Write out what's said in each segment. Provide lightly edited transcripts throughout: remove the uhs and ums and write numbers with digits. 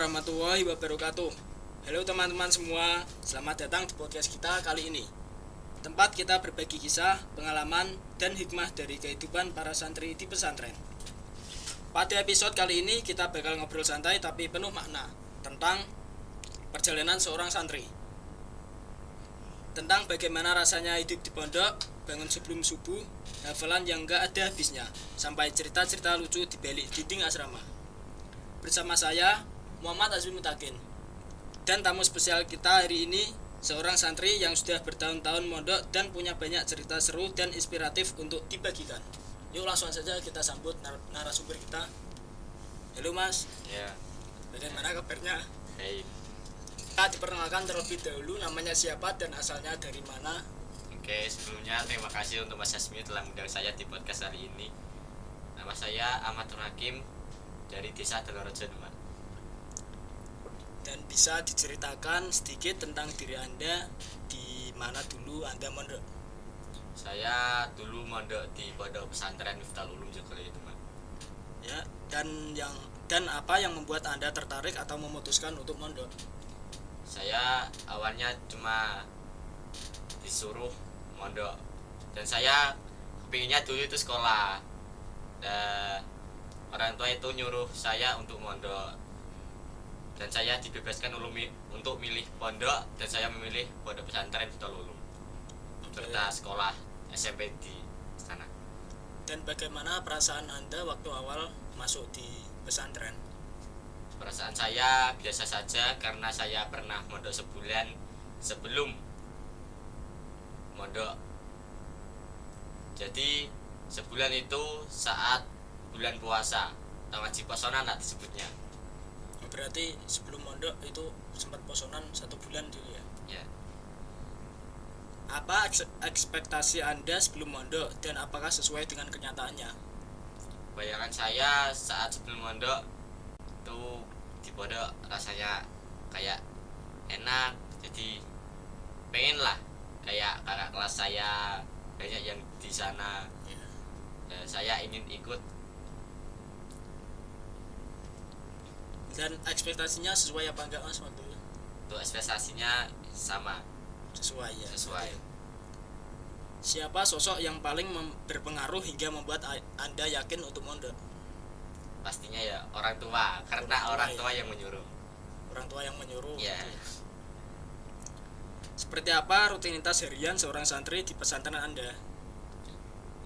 warahmatullahi wabarakatuh. Halo teman-teman semua, selamat datang di podcast kita kali ini. Tempat kita berbagi kisah, pengalaman, dan hikmah dari kehidupan para santri di pesantren. Pada episode kali ini kita bakal ngobrol santai tapi penuh makna tentang perjalanan seorang santri. Tentang bagaimana rasanya hidup di pondok, bangun sebelum subuh, hafalan yang gak ada habisnya, sampai cerita-cerita lucu di balik dinding asrama. Bersama saya, Muhammad Azmi Mutakin. Dan tamu spesial kita hari ini, seorang santri yang sudah bertahun-tahun mondok dan punya banyak cerita seru dan inspiratif untuk dibagikan. Yuk langsung saja kita sambut narasumber kita. Halo Mas. Ya. Bagaimana kabarnya? Baik. Kita diperkenalkan terlebih dahulu, namanya siapa dan asalnya dari mana? Oke, sebelumnya terima kasih untuk Mas Azmi telah mengundang saya di podcast hari ini. Nama saya Ahmad Nur Hakim dari Desa Dolorejo, Demak. Dan bisa diceritakan sedikit tentang diri Anda, di mana dulu Anda mondok? Saya dulu mondok di Pondok Pesantren Miftahul Ulum Jogoloyo, Demak. Ya, dan apa yang membuat Anda tertarik atau memutuskan untuk mondok? Saya awalnya cuma disuruh mondok dan saya kepinginnya dulu itu sekolah. Dan orang tua itu nyuruh saya untuk mondok. Dan saya dibebaskan untuk milih pondok dan saya memilih Pondok Pesantren Miftahul Ulum. Serta sekolah SMP di sana. Dan bagaimana perasaan Anda waktu awal masuk di pesantren? Perasaan saya biasa saja karena saya pernah mondok sebulan sebelum mondok. Jadi sebulan itu saat bulan puasa atau ngaji posonan lah disebutnya. Berarti sebelum mondok itu sempat posonan 1 bulan dulu ya? Ya. Apa ekspektasi Anda sebelum mondok dan apakah sesuai dengan kenyataannya? Bayangan saya saat sebelum mondok itu di pondok rasanya kayak enak, jadi pengen lah kayak kakak kelas saya banyak yang di sana. Ya, saya ingin ikut. Dan ekspektasinya sesuai apa enggak Mas waktu itu? Untuk ekspektasinya sama, Sesuai ya? sesuai. Siapa sosok yang paling berpengaruh hingga membuat Anda yakin untuk mondok? Pastinya ya orang tua, karena orang tua yang menyuruh. Orang tua yang menyuruh. Ya. Seperti apa rutinitas harian seorang santri di pesantren Anda?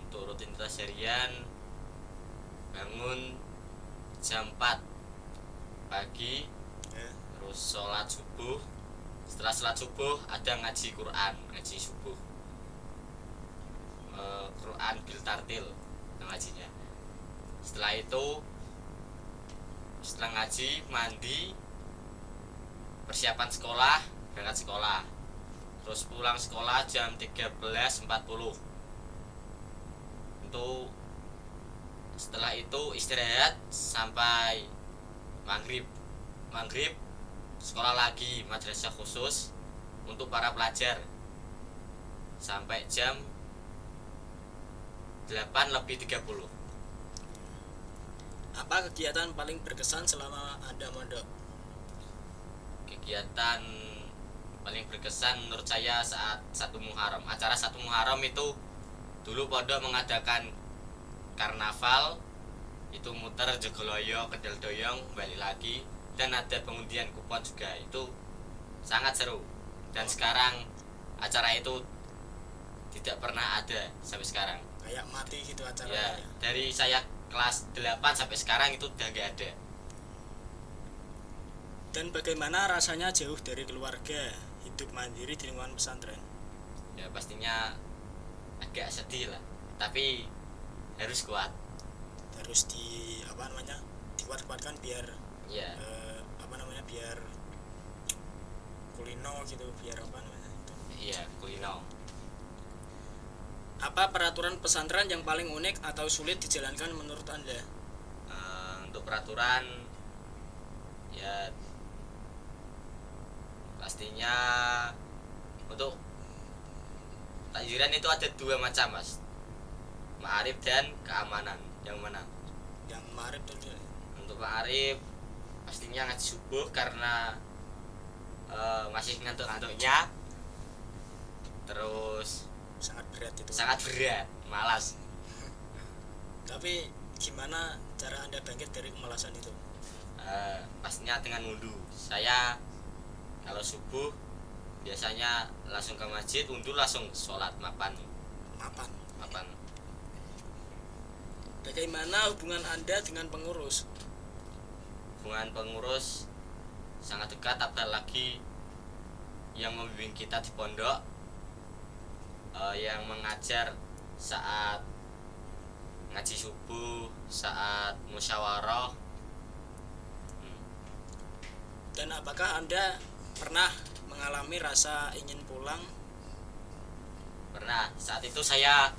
Untuk rutinitas harian, bangun jam 4 pagi, terus sholat subuh. Setelah sholat subuh ada ngaji Quran, ngaji subuh, Quran bil tartil ngajinya. Setelah itu, setelah ngaji, mandi, persiapan sekolah, berangkat sekolah. Terus pulang sekolah jam 13.40. Untuk setelah itu istirahat sampai maghrib sekolah lagi madrasah khusus untuk para pelajar sampai jam 8:30. Apa kegiatan paling berkesan selama Anda mondok? Kegiatan paling berkesan menurut saya saat 1 Muharram. Acara 1 Muharram itu dulu pondok mengadakan karnaval, itu muter Jogoloyo, Kendal Doyong, balik lagi, dan ada pengundian kupon juga. Itu sangat seru. Dan sekarang acara itu tidak pernah ada sampai sekarang. Kayak mati gitu Ya, acaranya. dari saya kelas 8 sampai sekarang itu udah gak ada. Dan bagaimana rasanya jauh dari keluarga, hidup mandiri di lingkungan pesantren? Ya pastinya agak sedih lah, tapi harus kuat. Harus dikuat-kuatkan biar Ya, biar kulino gitu, biar itu. iya kulino. Apa peraturan pesantren yang paling unik atau sulit dijalankan menurut Anda? Untuk peraturan ya pastinya untuk takziran itu ada 2 macam, Mas. Ma'arif dan keamanan. Yang mana? Yang Ma'arif tadi. Untuk Ma'arif pastinya ngaji subuh karena masih ngantuk-ngantuknya, terus Sangat berat itu. sangat berat, malas. Tapi gimana cara Anda bangkit dari kemalasan itu? Pastinya dengan wudhu. Saya kalau subuh biasanya langsung ke masjid, wudhu langsung sholat mapan. Mapan. Mapan. Bagaimana hubungan Anda dengan pengurus? Hubungan pengurus sangat dekat, apalagi yang membimbing kita di pondok, yang mengajar saat ngaji subuh, saat musyawarah. Dan apakah Anda pernah mengalami rasa ingin pulang? Pernah, saat itu saya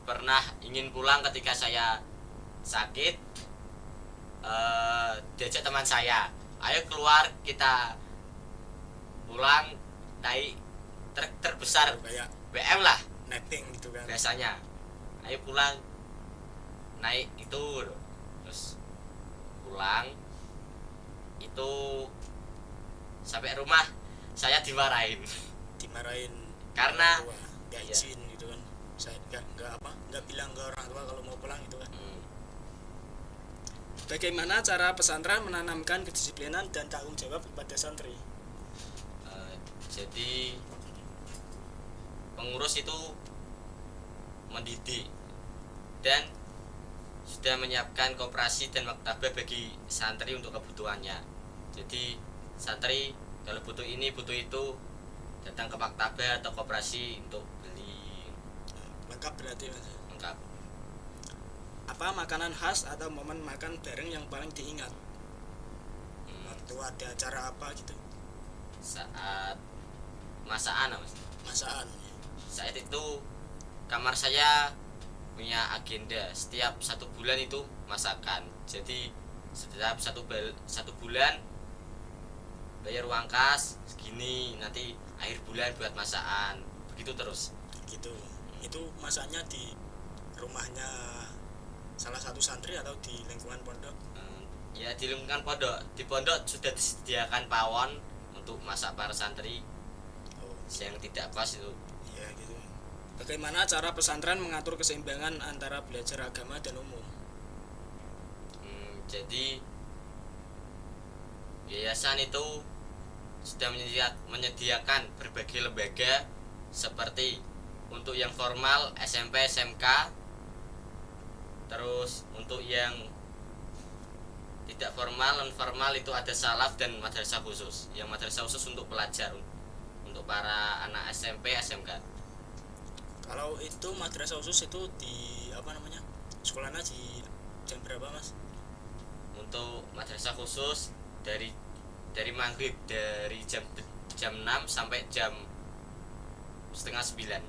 pernah ingin pulang ketika saya sakit. Diajak teman saya, ayo keluar kita pulang, naik truk besar Kayak BM lah napping gitu kan. biasanya, ayo pulang naik itu. Terus pulang itu sampai rumah saya dimarahin Dimarahin karena orang tua, nggak iya. izin gitu kan. Saya nggak bilang ke orang tua kalau mau pulang gitu kan. Bagaimana cara pesantren menanamkan kedisiplinan dan tanggung jawab kepada santri? Jadi pengurus itu mendidik dan sudah menyiapkan koperasi dan maktabah bagi santri untuk kebutuhannya. Jadi santri kalau butuh ini butuh itu datang ke maktabah atau koperasi untuk beli. Lengkap berarti Mas. Lengkap. Apa makanan khas atau momen makan bareng yang paling diingat? Waktu ada acara apa gitu? Saat masakan Mas. Masakan. Saat itu kamar saya punya agenda setiap 1 bulan itu masakan. Jadi setiap satu bulan bayar uang kas segini, nanti akhir bulan buat masakan, begitu terus. Gitu. Itu masaknya di rumahnya salah satu santri atau di lingkungan pondok? Ya di lingkungan pondok. Di pondok sudah disediakan pawon untuk masak para santri. Oh, Yang tidak pas itu. ya gitu. Bagaimana cara pesantren mengatur keseimbangan antara belajar agama dan umum? Jadi yayasan itu sudah menyediakan berbagai lembaga seperti untuk yang formal SMP, SMK, terus untuk yang tidak formal, non formal itu ada salaf dan madrasah khusus. Yang madrasah khusus untuk pelajar, untuk para anak SMP, SMK. Kalau itu madrasah khusus itu di apa namanya? Sekolahnya di jam berapa Mas? Untuk madrasah khusus dari maghrib, dari jam 6 sampai jam setengah 9.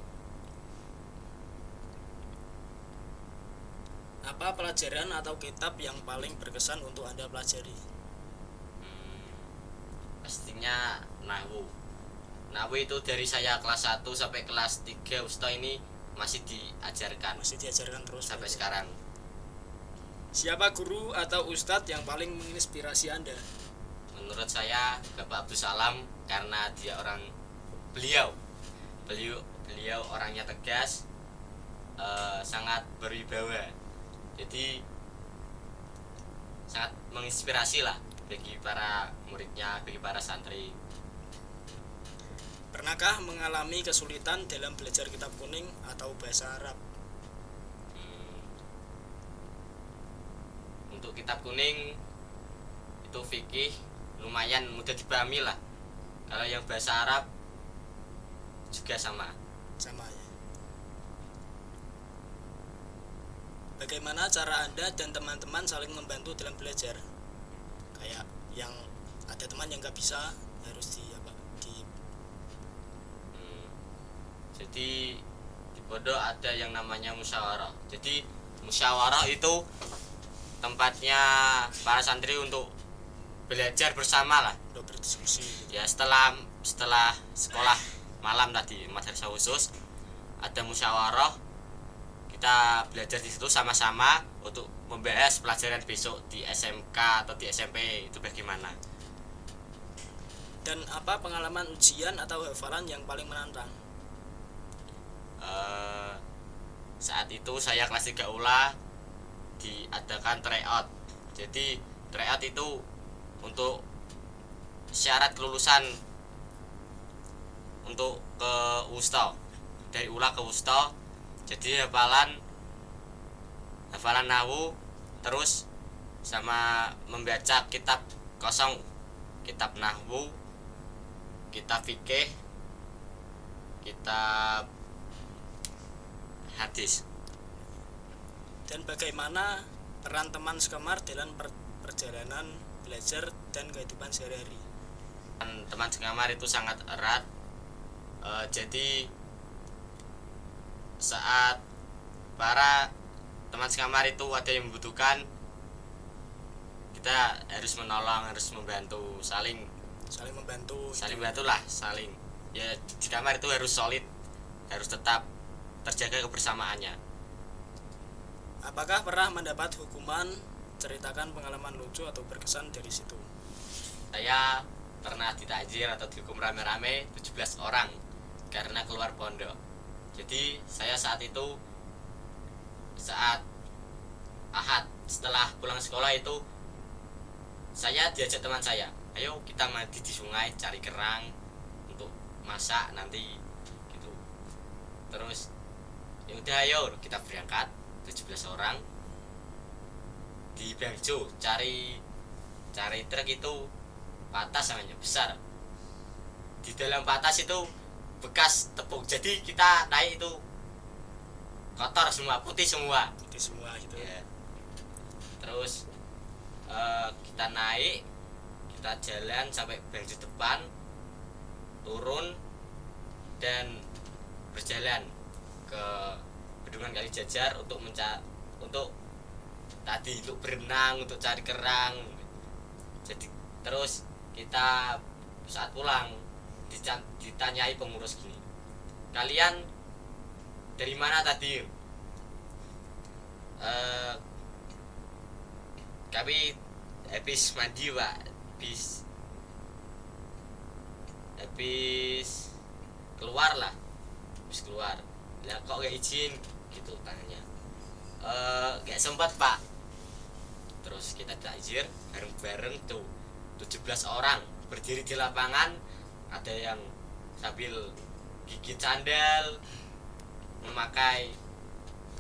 Apa pelajaran atau kitab yang paling berkesan untuk Anda pelajari? Pastinya nahwu. Nahwu itu dari saya kelas 1 sampai kelas 3 Usta ini masih diajarkan Masih diajarkan terus sampai berarti? sekarang. Siapa guru atau ustadz yang paling menginspirasi Anda? Menurut saya Bapak Abdul Salam, karena dia beliau orangnya tegas, sangat berwibawa. Jadi sangat menginspirasi lah bagi para muridnya, bagi para santri. Pernahkah mengalami kesulitan dalam belajar kitab kuning atau bahasa Arab? Untuk kitab kuning itu fikih lumayan mudah dipahami lah. Kalau yang bahasa Arab juga sama. Sama ya. Bagaimana cara Anda dan teman-teman saling membantu dalam belajar? Kayak yang ada teman yang nggak bisa harus di Jadi di pondok ada yang namanya musyawarah. Jadi musyawarah itu tempatnya para santri untuk belajar bersama lah. untuk berdiskusi gitu. Ya setelah sekolah malam tadi madrasah khusus ada musyawarah, kita belajar di situ sama-sama untuk membahas pelajaran besok di SMK atau di SMP itu bagaimana. Dan apa pengalaman ujian atau hafalan yang paling menantang? Saat itu saya kelas 3 ULA diadakan tryout. Jadi tryout itu untuk syarat kelulusan untuk ke USTO, dari ULA ke USTO. Jadi hafalan nahwu, terus sama membaca kitab kosong, kitab nahwu, kitab fikih, kitab hadis. Dan bagaimana peran teman sekamar dalam perjalanan belajar dan kehidupan sehari-hari? Teman sekamar itu sangat erat. Jadi saat para teman sekamar itu ada yang membutuhkan, kita harus menolong, harus membantu, saling membantu. Saling ya, di kamar itu harus solid, harus tetap terjaga kebersamaannya. Apakah pernah mendapat hukuman? Ceritakan pengalaman lucu atau berkesan dari situ. Saya pernah ditakjir atau dihukum rame-rame 17 orang karena keluar pondok. Jadi saya saat Ahad setelah pulang sekolah itu, saya diajak teman saya, ayo kita mandi di sungai, cari kerang untuk masak nanti gitu. Terus ya udah, ayo kita berangkat 17 orang di Bangjo, cari truk itu patas namanya, besar. Di dalam patas itu bekas tepung, jadi kita naik itu kotor semua, putih semua gitu ya. Terus kita naik, kita jalan sampai Bangjo depan, turun dan berjalan ke Bendungan Kalijajar untuk berenang, untuk cari kerang. Jadi terus kita saat pulang ditanyai pengurus gini, kalian dari mana tadi? Kami habis mandi pak, habis keluar lah kok gak izin gitu tanya. Gak sempat pak. Terus kita takjir bareng-bareng tuh 17 orang berdiri di lapangan, ada yang sambil gigit sandal, memakai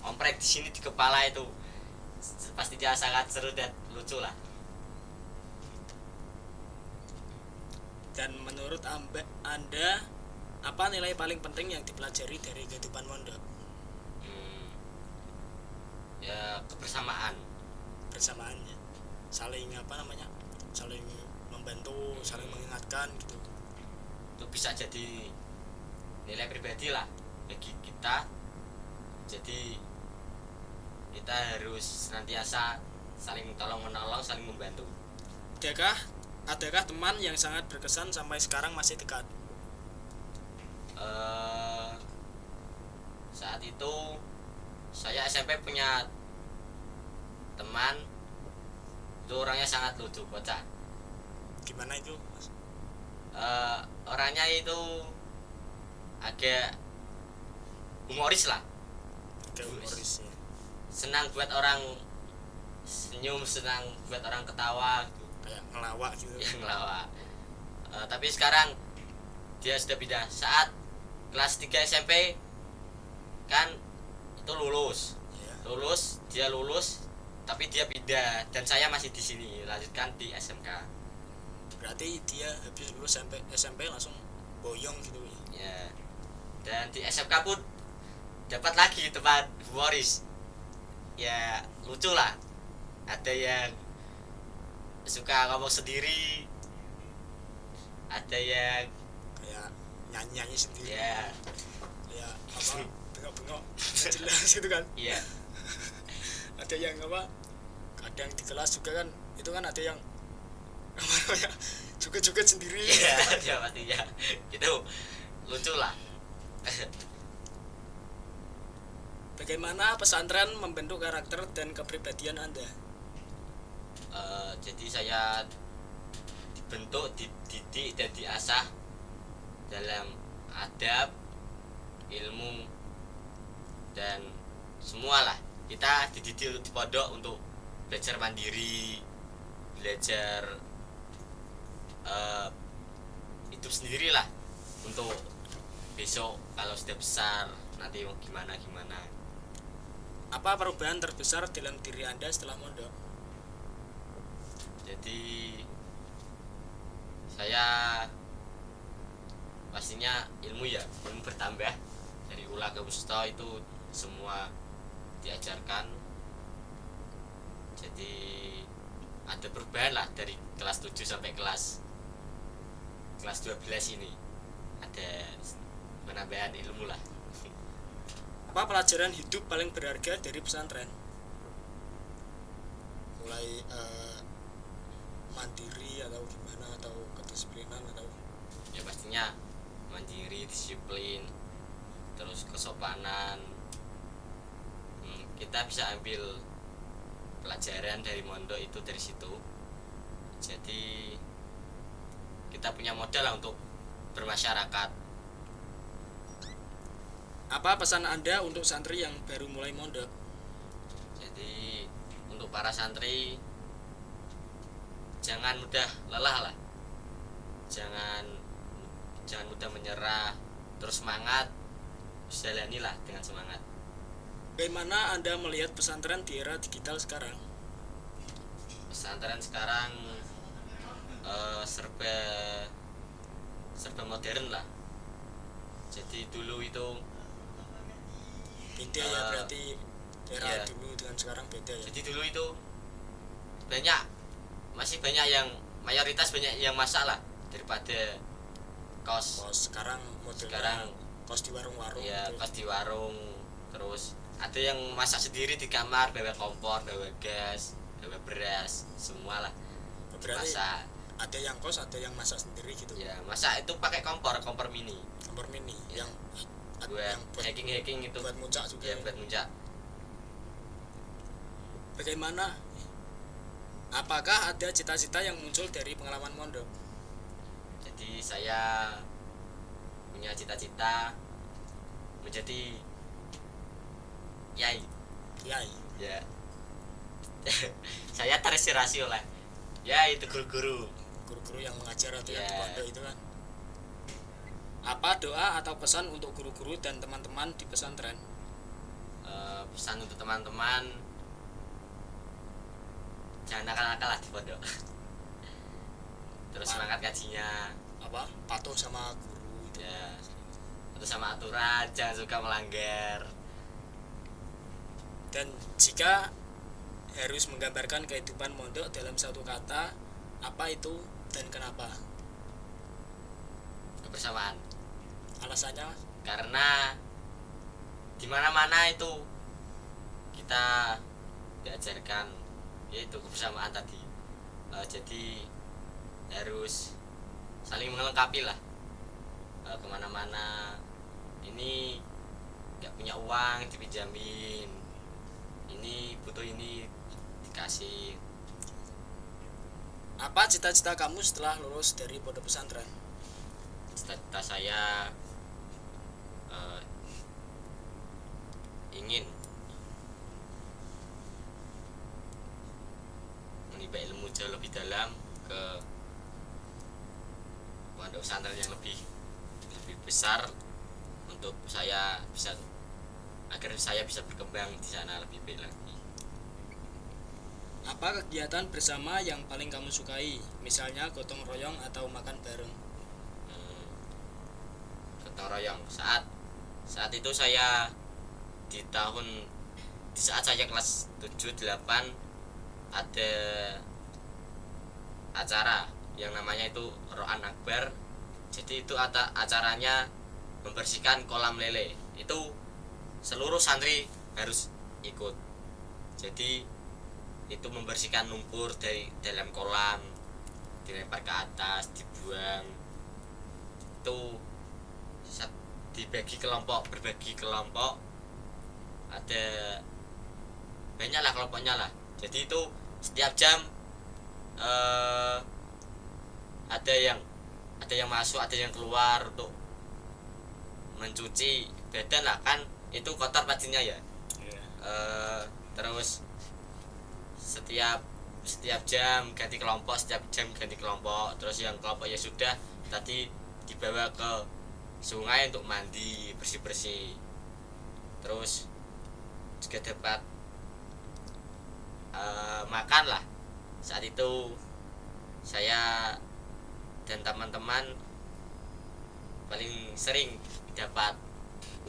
omprek di sini di kepala itu. Pastinya sangat seru dan lucu lah. Dan menurut Anda, apa nilai paling penting yang dipelajari dari kehidupan mondok? Ya Kebersamaannya, saling membantu, saling mengingatkan gitu. Itu bisa jadi nilai pribadi lah bagi kita. Jadi kita harus senantiasa saling tolong menolong, saling membantu. Adakah teman yang sangat berkesan sampai sekarang masih dekat? Saat itu saya SMP punya teman, itu orangnya sangat lucu, bocah. Gimana itu, Mas? Orangnya itu agak humoris lah. Humoris ya. Senang buat orang senyum, senang buat orang ketawa gitu. Kayak ngelawak gitu. Ya ngelawak. Tapi sekarang dia sudah pindah. Saat kelas 3 SMP kan itu lulus. Dia lulus tapi dia pindah dan saya masih di sini lanjutkan di SMK. Berarti dia habis lulus SMP langsung boyong gitu ya. Ya. Dan di SMK pun dapat lagi teman humoris. Ya lucu lah. Ada yang suka ngomong sendiri, ada yang kayak nyanyi sendiri. Ya. Kayak apa? Bengok-bengok jelas gitu kan. Iya. Ada yang apa? Kadang di kelas juga kan, itu kan ada yang apa namanya? Joget-joget sendiri. Iya, ya pastinya. Itu lucu lah. Bagaimana pesantren membentuk karakter dan kepribadian Anda? Jadi saya dibentuk, dididik dan diasah dalam adab, ilmu, dan semualah. Kita dididik di pondok untuk belajar mandiri, belajar hidup sendirilah untuk besok kalau sudah besar nanti mau gimana. Apa perubahan terbesar dalam diri Anda setelah mondok? Jadi saya pastinya ilmu bertambah dari ula ke wusta, itu semua diajarkan. Jadi ada perubahan lah dari kelas 7 sampai kelas 12 ini, ada penambahan ilmu lah. Apa pelajaran hidup paling berharga dari pesantren? Mulai mandiri atau gimana, atau kedisiplinan, atau Ya pastinya mandiri, disiplin, terus kesopanan. Kita bisa ambil pelajaran dari mondok itu dari situ. Jadi kita punya modal lah untuk bermasyarakat. apa pesan Anda untuk santri yang baru mulai mondok? Jadi untuk para santri, jangan mudah lelah lah, jangan mudah menyerah, terus semangat, jalanilah dengan semangat. Bagaimana Anda melihat pesantren di era digital sekarang? Pesantren sekarang serba modern lah. Jadi dulu itu Beda ya, berarti era iya. dulu dengan sekarang beda ya. Jadi dulu itu masih banyak yang mayoritas banyak yang masak lah daripada kos. Sekarang modelnya Sekarang kos di warung-warung ya gitu. kos di warung, terus ada yang masak sendiri di kamar, bawa kompor, bawa gas, bawa beras, semua lah Berarti masak. ada yang kos, ada yang masak sendiri gitu. Ya masak itu pakai kompor mini Kompor mini ya. yang buat hacking itu, buat muncak juga. ya buat muncak. Bagaimana? Apakah ada cita-cita yang muncul dari pengalaman mondok? Jadi saya punya cita-cita menjadi yai. Yai. Ya. Saya terinspirasi oleh itu guru-guru. Guru-guru yang mengajar atau yang Ya. di pondok itu kan. Apa doa atau pesan untuk guru-guru dan teman-teman di pesantren? Pesan untuk teman-teman, jangan nakal-nakal lah di pondok. Terus semangat ngajinya, Apa? Patuh sama guru itu. ya. Terus sama aturan, jangan suka melanggar. Dan jika harus menggambarkan kehidupan mondok dalam satu kata, apa itu dan kenapa? Kebersamaan. Alasannya? Karena di mana-mana itu kita diajarkan yaitu kebersamaan tadi. Jadi harus saling melengkapi lah. Kemana-mana ini nggak punya uang dipinjamin, ini butuh ini dikasih. Apa cita-cita kamu setelah lulus dari pondok pesantren? Cita-cita saya ingin menimba ilmu jauh lebih dalam ke pondok pesantren yang lebih besar untuk saya bisa, agar saya bisa berkembang di sana lebih baik lagi. Apa kegiatan bersama yang paling kamu sukai? Misalnya gotong royong atau makan bareng. Gotong royong saat itu saya di saat saya kelas 7-8 ada acara yang namanya itu Roan Akbar. Jadi itu acaranya membersihkan kolam lele. Itu seluruh santri harus ikut. Jadi itu membersihkan lumpur dari dalam kolam, dilempar ke atas, dibuang. Itu berbagi kelompok ada banyak lah kelompoknya lah. Jadi itu setiap jam ada yang masuk, ada yang keluar untuk mencuci badan lah, kan itu kotor pastinya ya. Terus setiap jam ganti kelompok, terus yang kelompok ya sudah tadi dibawa ke sungai untuk mandi bersih-bersih. Terus juga dapat makan lah. Saat itu saya dan teman-teman paling sering dapat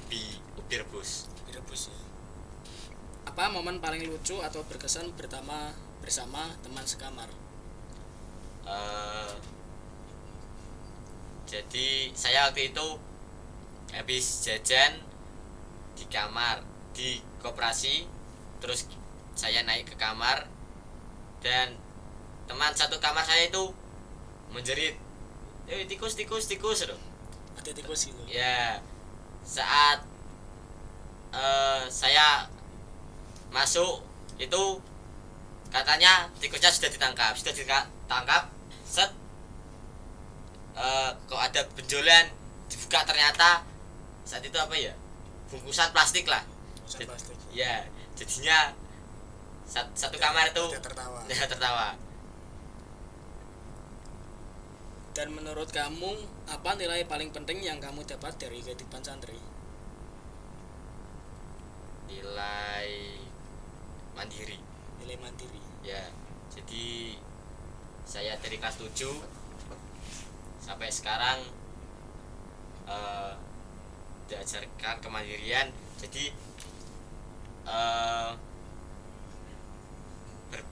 ubi rebus. Direbus ya. Apa momen paling lucu atau berkesan bersama teman sekamar? Jadi saya waktu itu habis jajan di kamar di koperasi, terus saya naik ke kamar dan teman satu kamar saya itu menjerit, tikus loh. Ada tikus gitu. Ya, saat saya masuk itu katanya tikusnya sudah ditangkap, set, kok ada benjolan, dibuka ternyata saat itu apa ya, bungkusan plastik lah. Plastik. Ya, jadinya satu kamar itu tertawa. Dan menurut kamu, apa nilai paling penting yang kamu dapat dari kehidupan santri? Nilai mandiri. Nilai mandiri. Ya, jadi saya dari kelas 7 sampai sekarang diajarkan kemandirian. Jadi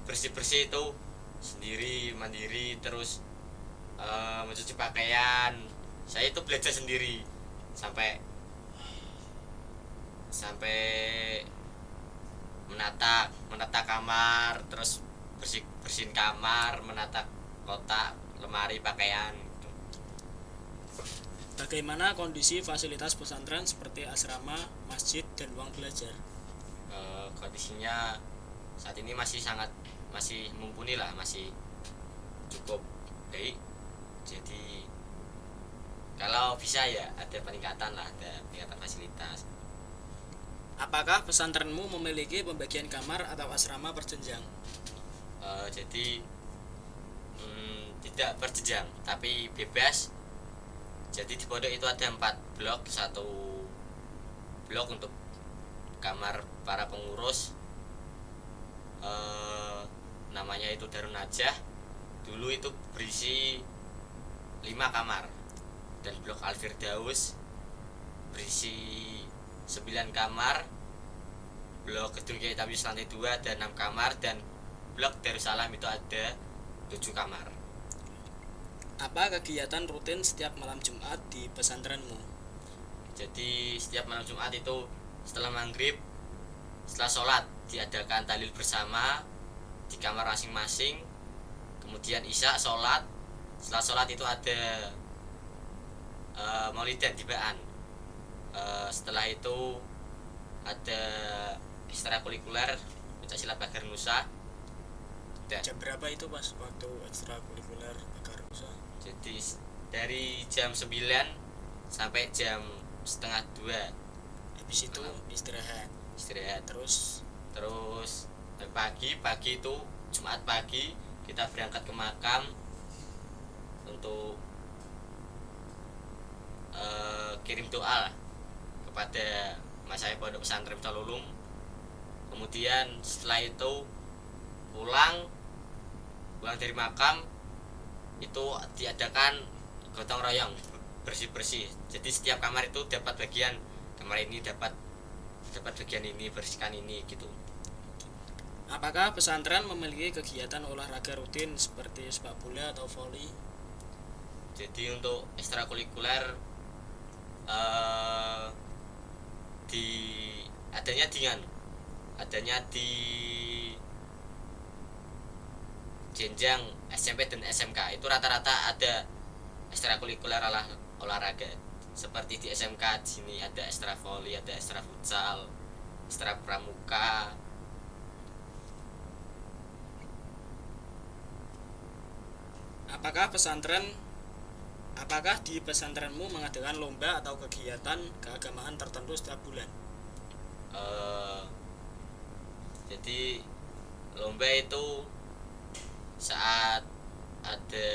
bersih-bersih itu sendiri, mandiri, terus mencuci pakaian. Saya itu belajar sendiri sampai menata kamar, terus bersihin kamar, menata kotak, lemari, pakaian gitu. Bagaimana kondisi fasilitas pesantren seperti asrama, masjid, dan ruang belajar? Kondisinya saat ini masih mumpuni lah, masih cukup baik. Jadi kalau bisa ya ada peningkatan fasilitas. Apakah pesantrenmu memiliki pembagian kamar atau asrama berjenjang? Jadi tidak berjenjang tapi bebas. Jadi di pondok itu ada 4 blok, 1 blok untuk kamar para pengurus, namanya itu Darun Najah. Dulu itu berisi 5 kamar, dan blok Al Firdaus berisi 9 kamar, blok Gedung Kiai Tabius lantai 2 ada 6 kamar, dan blok Darussalam itu ada 7 kamar. Apa kegiatan rutin setiap malam Jumat di pesantrenmu? Jadi setiap malam Jumat itu setelah maghrib, setelah sholat diadakan tahlil bersama di kamar masing-masing. Kemudian isya sholat, setelah sholat itu ada maulid dan tibaan. Setelah itu ada ekstrakurikuler pencaksilat pagar Nusa. Jam berapa itu pas waktu ekstrakurikuler pagar Nusa? Jadi dari jam 9 sampai jam setengah 2. Habis itu istirahat. Terus pagi itu Jumat pagi kita berangkat ke makam untuk kirim doa kepada masyayikh pondok pesantren Calulum. Kemudian setelah itu pulang dari makam itu diadakan gotong royong bersih-bersih. Jadi setiap kamar itu dapat bagian, kamar ini dapat bagian ini, bersihkan ini gitu. Apakah pesantren memiliki kegiatan olahraga rutin seperti sepak bola atau voli? Jadi untuk ekstrakurikuler adanya di jenjang SMP dan SMK itu rata-rata ada ekstrakurikuler olahraga. Seperti di SMK di sini ada ekstra voli, ada ekstra futsal, Sastra Pramuka. Apakah di pesantrenmu mengadakan lomba atau kegiatan keagamaan tertentu setiap bulan? Eh, jadi lomba itu saat ada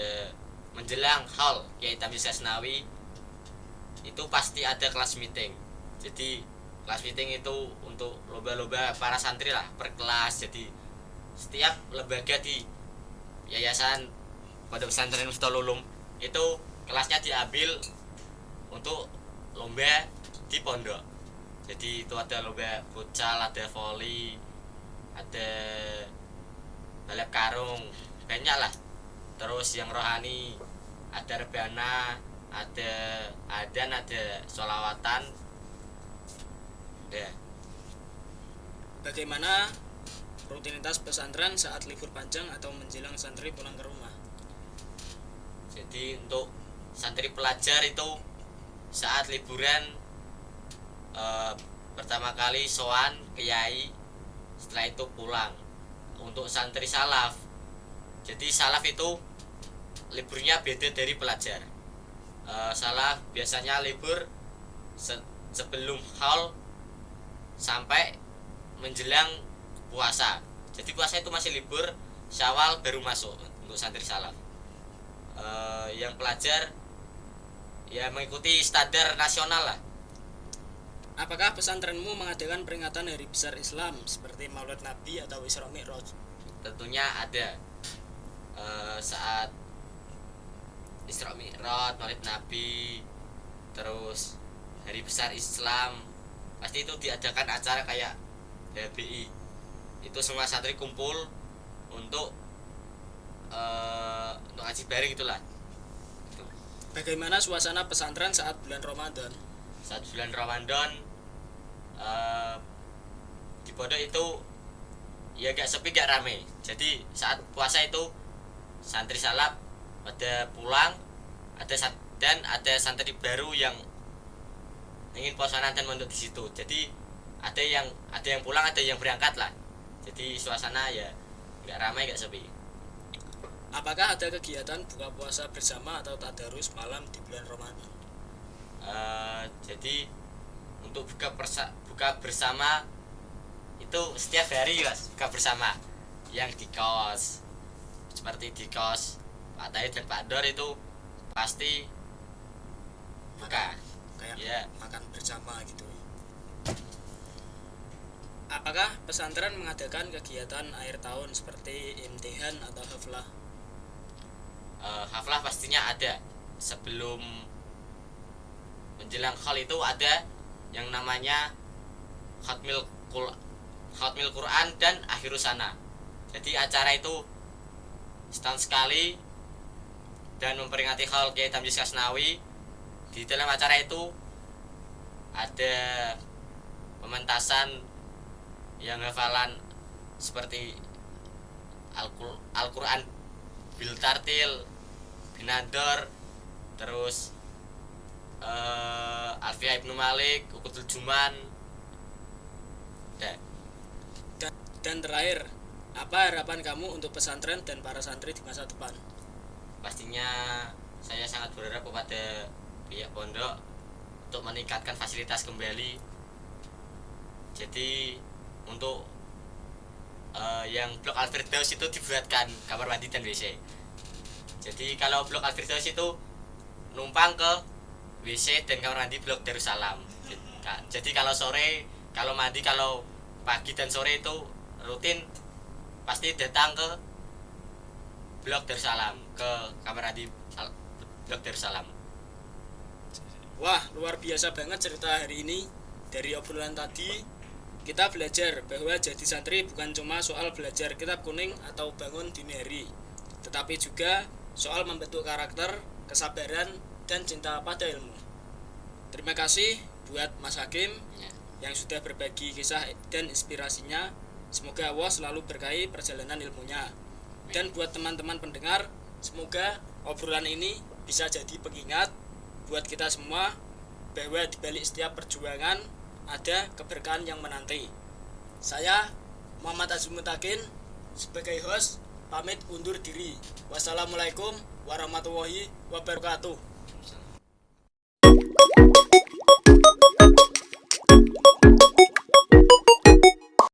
menjelang haul Kiai Tamyiz Asnawi itu pasti ada kelas meeting. Jadi kelas meeting itu untuk lomba-lomba para santri lah per kelas. Jadi setiap lembaga di yayasan Pondok Pesantren Miftahul Ulum itu kelasnya diambil untuk lomba di pondok. Jadi itu ada lomba futsal, ada voli, ada balap karung, banyak lah. Terus yang rohani ada rebana, ada adan, ada sholawatan. Ya. Bagaimana rutinitas pesantren saat libur panjang atau menjelang santri pulang ke rumah? Jadi untuk santri pelajar itu saat liburan pertama kali sowan kiai, setelah itu pulang. Untuk santri salaf, jadi salaf itu liburnya beda dari pelajar. Salaf biasanya libur sebelum haul sampai menjelang puasa. Jadi puasa itu masih libur, Syawal baru masuk untuk santri salaf. Yang pelajar ya mengikuti standar nasional lah. Apakah pesantrenmu mengadakan peringatan hari besar Islam seperti Maulid Nabi atau Isra Mi'raj? Tentunya ada. Saat Isra Mi'raj, Maulid Nabi, terus hari besar Islam, pasti itu diadakan acara kayak HBI. Itu semua santri kumpul untuk ngaji bareng gitulah. Bagaimana suasana pesantren saat bulan Ramadan? Saat bulan Ramadan di pondok itu ya gak sepi gak rame. Jadi saat puasa itu santri salaf pada pulang, dan ada santri baru yang ingin puasaan dan mondok di situ. Jadi ada yang pulang, ada yang berangkat lah. Jadi suasana ya gak ramai gak sepi. Apakah ada kegiatan buka puasa bersama atau tadarus malam di bulan Ramadan? Jadi untuk buka bersama itu setiap hari Mas, buka bersama. Yang di kos, seperti di kos Pak Tahir dan Pak Dor itu pasti buka. Kayak Ya. makan bersama gitu. Apakah pesantren mengadakan kegiatan akhir tahun seperti imtihan atau haflah? Haflah pastinya ada. Sebelum menjelang haul itu ada yang namanya khatmil Quran dan akhirus sana. Jadi acara itu setahun sekali dan memperingati haul Kiai Tamyiz Asnawi. Di dalam acara itu ada pementasan yang hafalan seperti Al-Quran bil tartil, binador, terus Alfiah Ibnu Malik, Ukutul Juman. Dan terakhir, apa harapan kamu untuk pesantren dan para santri di masa depan? Pastinya saya sangat berharap kepada pihak pondok untuk meningkatkan fasilitas kembali. Jadi untuk yang blok Al-Firdaus itu dibuatkan kamar mandi dan WC. Jadi kalau blok Al-Firdaus itu numpang ke WC dan kamar mandi blok Darussalam. Jadi kalau sore, kalau mandi, kalau pagi dan sore itu rutin pasti datang ke blok Darussalam, ke kamar mandi blok Darussalam. Wah, luar biasa banget cerita hari ini. Dari obrolan tadi kita belajar bahwa jadi santri bukan cuma soal belajar kitab kuning atau bangun dini hari, tetapi juga soal membentuk karakter, kesabaran, dan cinta pada ilmu. Terima kasih buat Mas Hakim yang sudah berbagi kisah dan inspirasinya. Semoga Allah selalu berkahi perjalanan ilmunya. Dan buat teman-teman pendengar, semoga obrolan ini bisa jadi pengingat buat kita semua bahwa di balik setiap perjuangan ada keberkahan yang menanti. Saya Muhammad Azmi Mutakin sebagai host pamit undur diri. Wassalamualaikum warahmatullahi wabarakatuh.